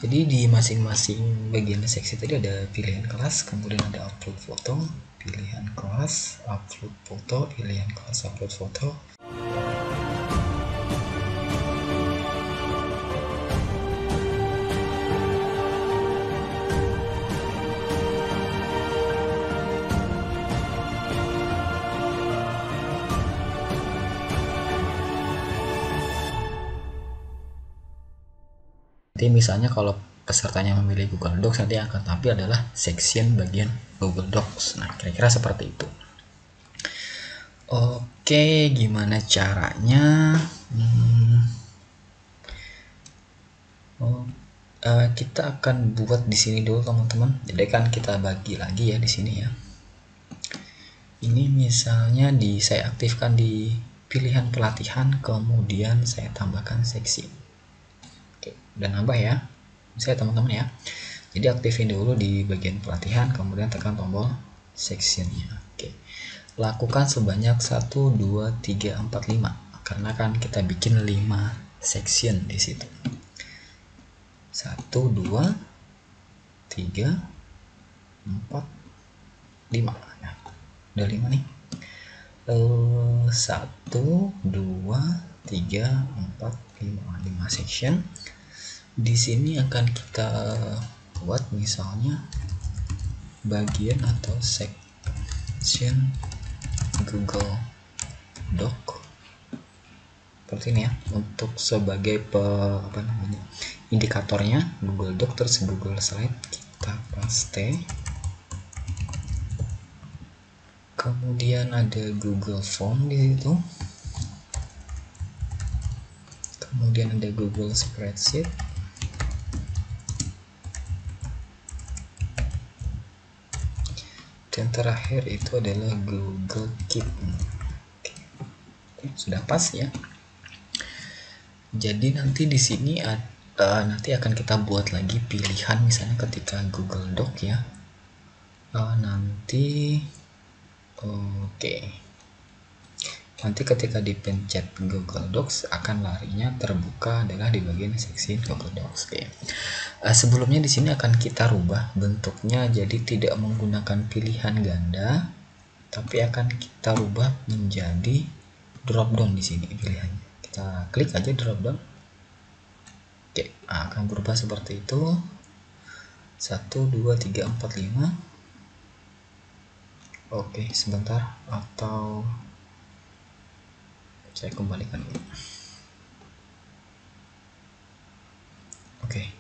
Jadi di masing-masing bagian seksi tadi ada pilihan kelas, kemudian ada upload foto, pilihan kelas, upload foto, pilihan kelas, upload foto. Nanti misalnya kalau pesertanya memilih Google Docs, nanti yang akan tampil adalah section bagian Google Docs. Nah, kira-kira seperti itu. Oke, gimana caranya? Kita akan buat di sini dulu teman-teman. Jadi kan kita bagi lagi ya di sini ya. Ini misalnya saya aktifkan di pilihan pelatihan, kemudian saya tambahkan seksi. Oke, udah nambah ya. Saya teman-teman ya. Jadi aktifin dulu di bagian pelatihan, kemudian tekan tombol sectionnya. Oke. Lakukan sebanyak 1, 2, 3, 4, 5. Karena kan kita bikin 5 section di situ. 1, 2, 3, 4, 5. Nah, udah 5 nih. 1, 2, 3, 4, 5 section. Di sini akan kita buat misalnya bagian atau section Google Doc seperti ini ya, untuk sebagai indikatornya Google Doc terus Google Slide kita paste. Kemudian ada Google Form di situ, kemudian ada Google Spreadsheet, dan terakhir itu adalah Google Keep. Oke, sudah pas ya. Jadi nanti di sini nanti akan kita buat lagi pilihan, misalnya ketika Google Doc ya. Nanti ketika dipencet Google Docs akan larinya terbuka adalah di bagian seksi Google Docs. Oke. Sebelumnya di sini akan kita rubah bentuknya jadi tidak menggunakan pilihan ganda, tapi akan kita rubah menjadi drop down di sini pilihannya. Kita klik aja drop down. Oke, akan berubah seperti itu. 1, 2, 3, 4, 5. Oke, sebentar, atau saya kembalikan dulu. Oke.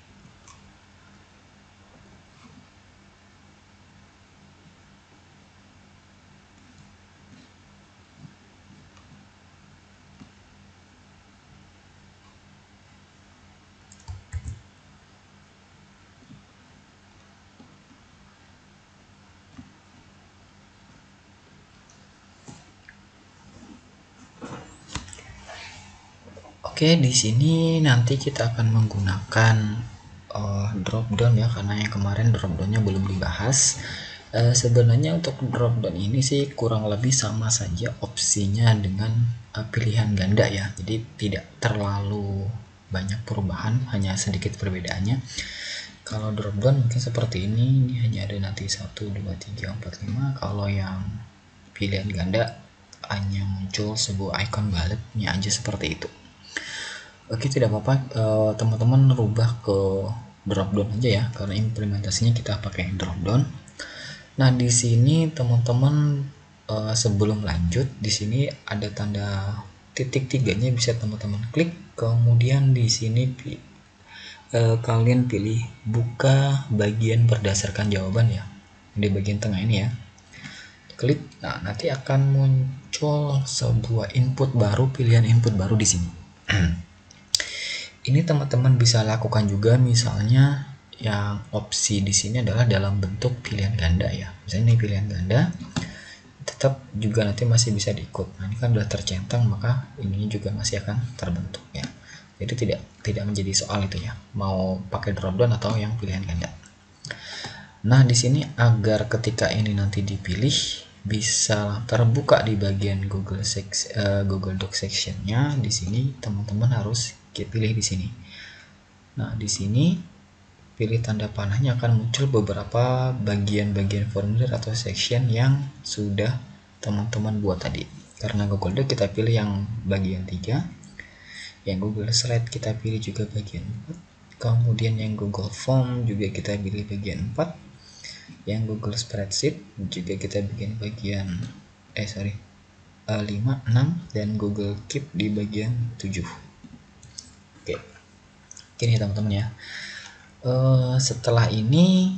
Oke, di sini nanti kita akan menggunakan drop down ya, karena yang kemarin drop downnya belum dibahas. Sebenarnya untuk drop down ini sih kurang lebih sama saja opsinya dengan pilihan ganda ya, jadi tidak terlalu banyak perubahan, hanya sedikit perbedaannya. Kalau drop down mungkin seperti ini hanya ada nanti 1, 2, 3, 4, 5. Kalau yang pilihan ganda hanya muncul sebuah icon bulletnya aja seperti itu. Oke, tidak apa-apa, teman-teman rubah ke drop down aja ya, karena implementasinya kita pakai drop down. Nah, di sini teman-teman sebelum lanjut, di sini ada tanda titik 3-nya, bisa teman-teman klik. Kemudian di sini kalian pilih buka bagian berdasarkan jawaban ya, di bagian tengah ini ya. Klik. Nah, nanti akan muncul sebuah input baru, pilihan input baru di sini. Ini teman-teman bisa lakukan juga, misalnya yang opsi di sini adalah dalam bentuk pilihan ganda ya. Misalnya ini pilihan ganda, tetap juga nanti masih bisa diikut. Nah, ini kan sudah tercentang, maka ini juga masih akan terbentuk ya. Jadi tidak menjadi soal itu ya, mau pakai drop down atau yang pilihan ganda. Nah, di sini agar ketika ini nanti dipilih bisa terbuka di bagian Google Doc sectionnya, di sini teman-teman harus pilih di sini. Nah, di sini pilih tanda panahnya, akan muncul beberapa bagian-bagian formulir atau section yang sudah teman-teman buat tadi. Karena Google Doc kita pilih yang bagian 3, yang Google Slide kita pilih juga bagian 4, kemudian yang Google Form juga kita pilih bagian 4, yang Google Spreadsheet juga kita bikin bagian 5, 6, dan Google Keep di bagian 7. Oke, gini teman-teman ya. Setelah ini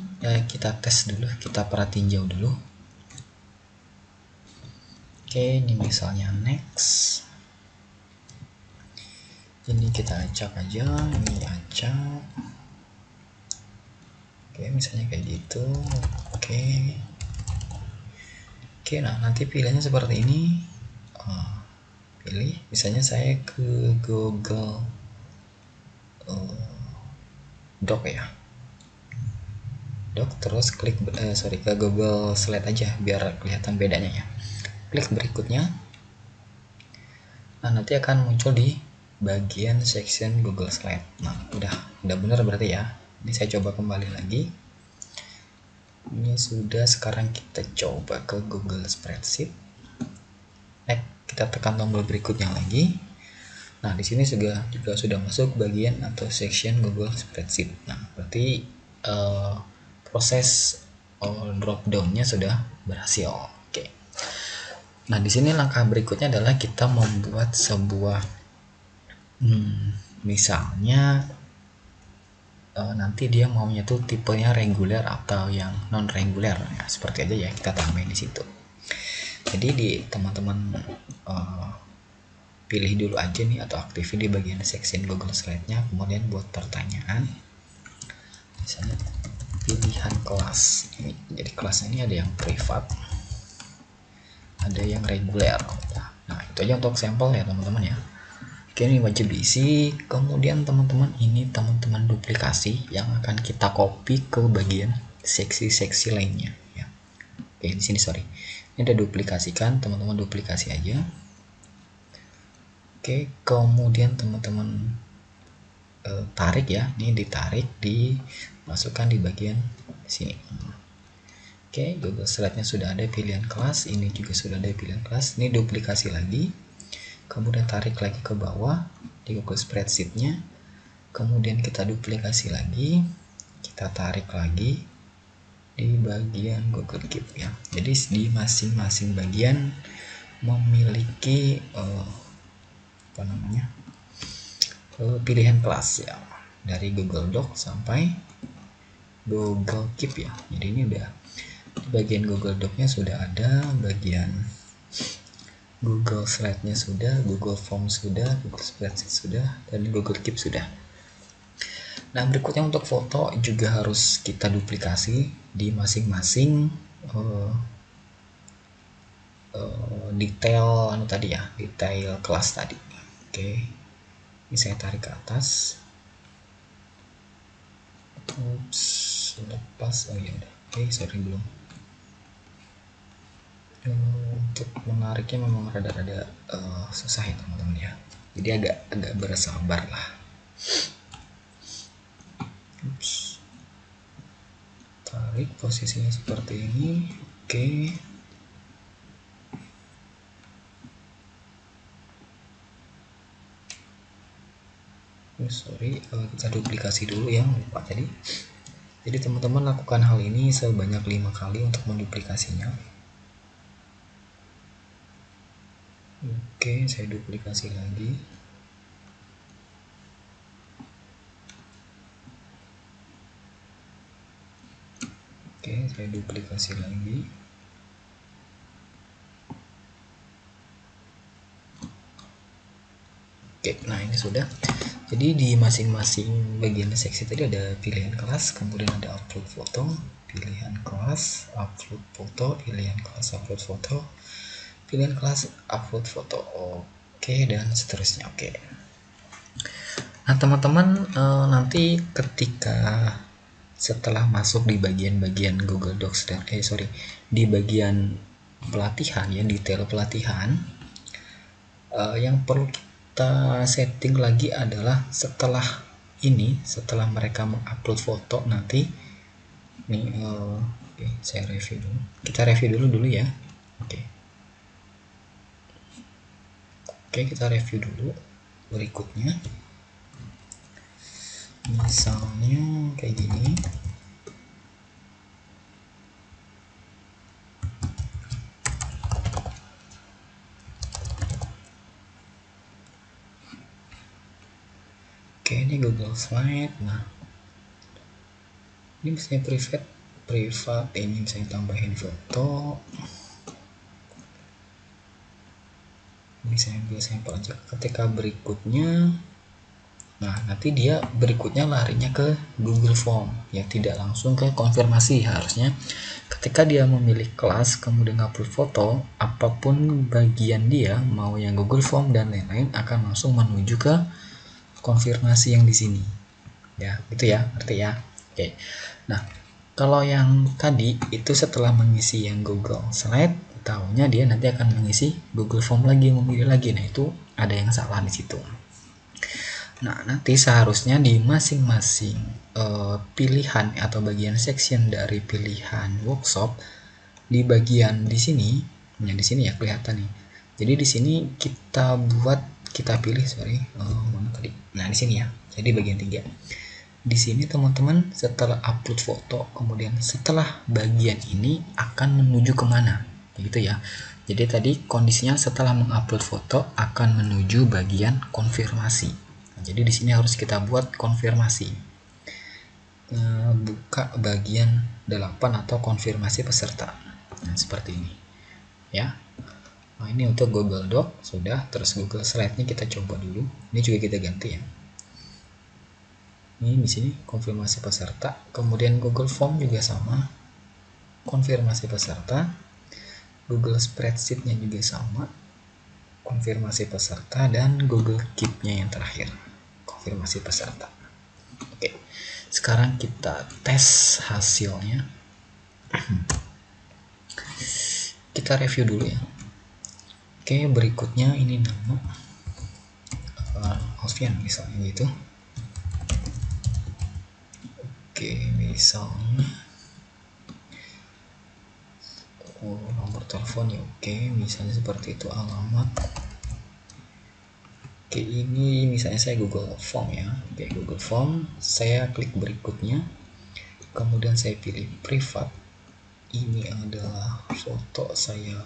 kita tes dulu, kita perhatiin jauh dulu. Oke, ini misalnya next. Ini kita acak aja, ini acak. Oke, misalnya kayak gitu. Oke, nah nanti pilihannya seperti ini. Pilih, misalnya saya ke Google Doc ya, Doc, terus klik ke Google Slide aja biar kelihatan bedanya ya. Klik berikutnya. Nah, nanti akan muncul di bagian section Google Slide. Nah, udah benar berarti ya. Ini saya coba kembali lagi. Ini sudah, sekarang kita coba ke Google Spreadsheet. Kita tekan tombol berikutnya lagi. Nah, di sini juga sudah masuk bagian atau section Google Spreadsheet. Nah, berarti proses drop down-nya sudah berhasil. Oke. Nah, di sini langkah berikutnya adalah kita membuat sebuah misalnya nanti dia maunya tuh tipenya reguler atau yang non reguler ya, seperti aja ya, kita tambahin di situ. Jadi di teman-teman pilih dulu aja nih atau aktifin di bagian section Google Slide-nya, kemudian buat pertanyaan misalnya pilihan kelas ini. Jadi kelasnya ini ada yang privat, ada yang reguler. Nah, itu aja untuk sampel ya teman-teman ya. Oke, ini wajib diisi. Kemudian teman-teman, ini teman-teman duplikasi yang akan kita copy ke bagian seksi-seksi lainnya ya. Oke, di sini sorry, ini udah duplikasikan, teman-teman duplikasi aja. Oke, kemudian teman-teman tarik ya, ini ditarik, dimasukkan di bagian sini. Oke, Google Slide-nya sudah ada pilihan kelas, ini juga sudah ada pilihan kelas. Ini duplikasi lagi, kemudian tarik lagi ke bawah di Google Spreadsheet-nya, kemudian kita duplikasi lagi, kita tarik lagi di bagian Google Keep ya. Jadi di masing-masing bagian memiliki pilihan kelas ya, dari Google Doc sampai Google Keep ya. Jadi ini udah di bagian Google Doc-nya sudah ada, bagian Google Slide-nya sudah, Google Form sudah, Google Spreadsheet sudah, dan Google Keep sudah. Nah, berikutnya untuk foto juga harus kita duplikasi di masing-masing detail tadi ya, detail kelas tadi. Oke, ini saya tarik ke atas. Ups, lepas. Oh ya udah. Oke, sorry belum. Untuk menariknya memang rada-rada susah ya teman-teman ya, jadi agak bersabar lah. Ups. Tarik posisinya seperti ini. Oke, sorry, kita duplikasi dulu ya, lupa tadi. Jadi teman-teman lakukan hal ini sebanyak 5 kali untuk menduplikasinya. Oke, saya duplikasi lagi. Oke, saya duplikasi lagi. Oke, nah ini sudah. Jadi di masing-masing bagian seksi tadi ada pilihan kelas, kemudian ada upload foto, pilihan kelas, upload foto, pilihan kelas, upload foto, pilihan kelas, upload foto. Oke, dan seterusnya. Oke. Nah, teman-teman, nanti ketika setelah masuk di bagian-bagian Google Docs dan di bagian pelatihan ya, detail pelatihan, yang perlu kita setting lagi adalah setelah ini setelah mereka mengupload foto nanti nih, oke, saya review dulu. Kita review dulu ya. Oke, kita review dulu berikutnya. Misalnya kayak gini. Oke, ini Google Slide. Nah, ini misalnya privat, ini misalnya tambahin foto. Ini saya ambil sampel aja. Ketika berikutnya, nah nanti dia berikutnya larinya ke Google Form ya, tidak langsung ke konfirmasi. Harusnya ketika dia memilih kelas kemudian upload foto, apapun bagian dia mau yang Google Form dan lain-lain akan langsung menuju ke konfirmasi yang di sini ya, gitu ya, ngerti ya. Oke, nah kalau yang tadi itu setelah mengisi yang Google Slide, tahunya dia nanti akan mengisi Google Form lagi, memilih lagi. Nah itu ada yang salah di situ. Nah nanti seharusnya di masing-masing pilihan atau bagian section dari pilihan workshop, di bagian di sini, ya di sini ya kelihatan nih. Jadi di sini kita pilih mana tadi? Nah di sini ya. Jadi bagian 3. Di sini teman-teman setelah upload foto, kemudian setelah bagian ini akan menuju kemana? Gitu ya. Jadi tadi kondisinya setelah mengupload foto akan menuju bagian konfirmasi. Nah, jadi di sini harus kita buat konfirmasi. Buka bagian 8 atau konfirmasi peserta. Nah seperti ini. Ya. Nah, ini untuk Google Doc sudah, terus Google Slide-nya kita coba dulu. Ini juga kita ganti ya. Ini di sini konfirmasi peserta, kemudian Google Form juga sama, konfirmasi peserta. Google Spreadsheet-nya juga sama, konfirmasi peserta, dan Google Keep-nya yang terakhir, konfirmasi peserta. Oke. Sekarang kita tes hasilnya. Kita review dulu ya. Oke, berikutnya ini nama Alfian misalnya gitu. Oke, misalnya nomor telepon ya, oke, misalnya seperti itu, alamat. Oke, ini misalnya saya Google Form ya. Oke, Google Form, saya klik berikutnya, kemudian saya pilih privat. Ini adalah foto saya,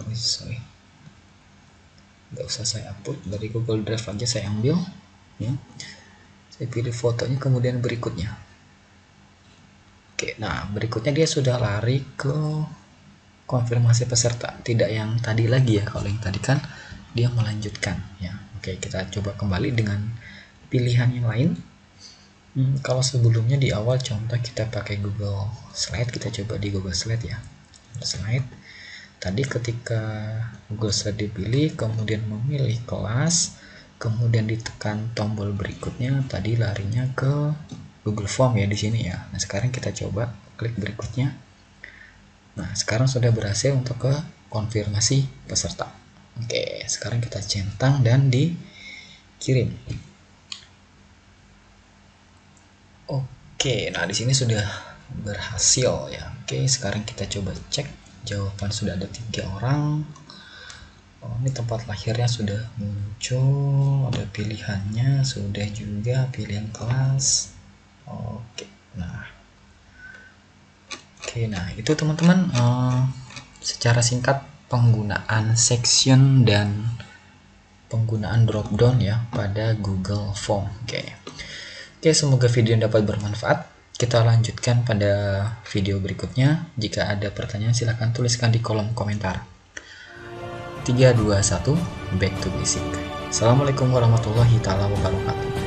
nggak usah saya upload, dari Google Drive aja saya ambil ya. Saya pilih fotonya, kemudian berikutnya. Oke, nah berikutnya dia sudah lari ke konfirmasi peserta, tidak yang tadi lagi ya. Kalau yang tadi kan dia melanjutkan ya. Oke, kita coba kembali dengan pilihan yang lain. Kalau sebelumnya di awal contoh kita pakai Google Slide, kita coba di Google Slide ya. Slide tadi ketika Google Slide dipilih, kemudian memilih kelas, kemudian ditekan tombol berikutnya, tadi larinya ke Google Form ya di sini ya. Nah sekarang kita coba klik berikutnya. Nah sekarang sudah berhasil untuk ke konfirmasi peserta. Oke, sekarang kita centang dan dikirim. Oke, nah di sini sudah berhasil ya. Oke, sekarang kita coba cek. Jawaban sudah ada 3 orang. Oh, ini tempat lahirnya sudah muncul, ada pilihannya, sudah juga pilihan kelas. Oke, nah itu teman-teman secara singkat penggunaan section dan penggunaan drop down ya pada Google Form. Oke, semoga video dapat bermanfaat. Kita lanjutkan pada video berikutnya. Jika ada pertanyaan silahkan tuliskan di kolom komentar. 3, 2, 1, back to basic. Assalamualaikum warahmatullahi wabarakatuh.